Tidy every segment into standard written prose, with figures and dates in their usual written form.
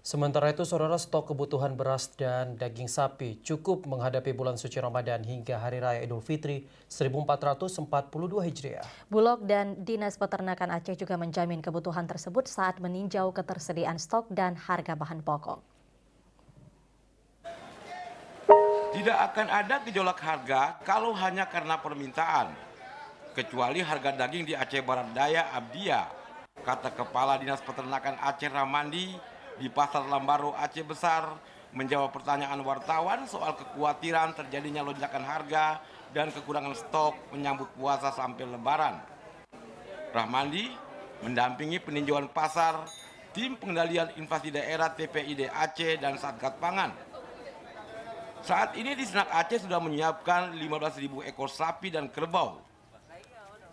Sementara itu, saudara, stok kebutuhan beras dan daging sapi cukup menghadapi bulan suci Ramadan hingga Hari Raya Idul Fitri 1442 Hijriah. Bulog dan Dinas Peternakan Aceh juga menjamin kebutuhan tersebut saat meninjau ketersediaan stok dan harga bahan pokok. Tidak akan ada gejolak harga kalau hanya karena permintaan, kecuali harga daging di Aceh Barat Daya Abdia, kata Kepala Dinas Peternakan Aceh Ramandi di Pasar Lambaro Aceh Besar menjawab pertanyaan wartawan soal kekhawatiran terjadinya lonjakan harga dan kekurangan stok menyambut puasa sampai Lebaran. Rahmandi mendampingi peninjauan pasar tim pengendalian inflasi daerah TPID Aceh dan Satgas Pangan. Saat ini di Senak Aceh sudah menyiapkan 15.000 ekor sapi dan kerbau.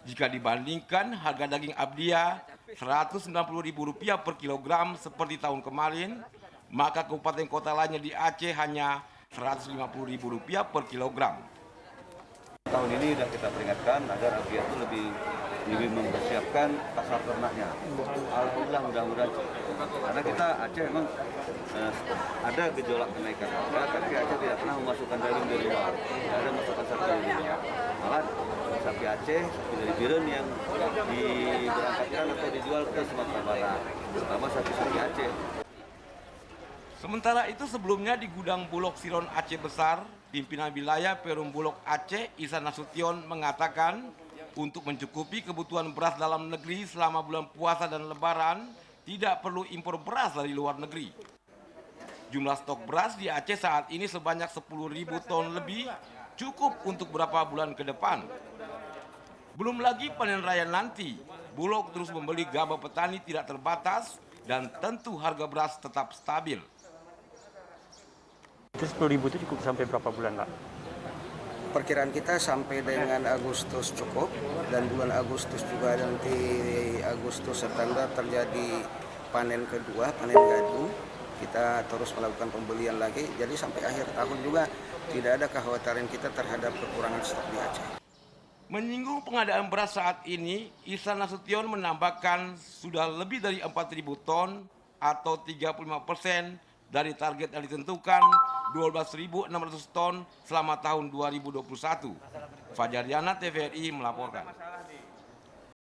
Jika dibandingkan harga daging Abdia Rp190.000 per kilogram seperti tahun kemarin, maka kabupaten kota lainnya di Aceh hanya Rp150.000 per kilogram. Tahun ini sudah kita peringatkan agar Abdia itu lebih mempersiapkan pasar ternaknya. Alhamdulillah, mudah-mudahan. Karena kita Aceh memang ada gejolak kenaikan harga, tapi Aceh tidak pernah memasukkan daging dari luar. Tidak ada masukkan sapi dari luar. Malah sapi Aceh, sapi dari Biren yang diberangkatkan atau dijual ke Sumatera Barat, terutama sapi-sapi Aceh. Sementara itu sebelumnya di gudang Bulog Siron Aceh Besar, pimpinan wilayah Perum Bulog Aceh Ihsan Nasution mengatakan untuk mencukupi kebutuhan beras dalam negeri selama bulan puasa dan lebaran tidak perlu impor beras dari luar negeri. Jumlah stok beras di Aceh saat ini sebanyak 10.000 ton lebih cukup untuk beberapa bulan ke depan. Belum lagi panen raya nanti, Bulog terus membeli gabah petani tidak terbatas dan tentu harga beras tetap stabil. Itu 10.000 itu cukup sampai berapa bulan, Pak? Perkiraan kita sampai dengan Agustus cukup, dan bulan Agustus juga nanti Agustus September terjadi panen kedua, panen gadu. Kita terus melakukan pembelian lagi, jadi sampai akhir tahun juga tidak ada kekhawatiran kita terhadap kekurangan stok di Aceh. Menyinggung pengadaan beras saat ini, Ihsan Nasution menambahkan sudah lebih dari 4.000 ton atau 35% dari target yang ditentukan 12.600 ton selama tahun 2021. Fajar Yana, TVRI melaporkan.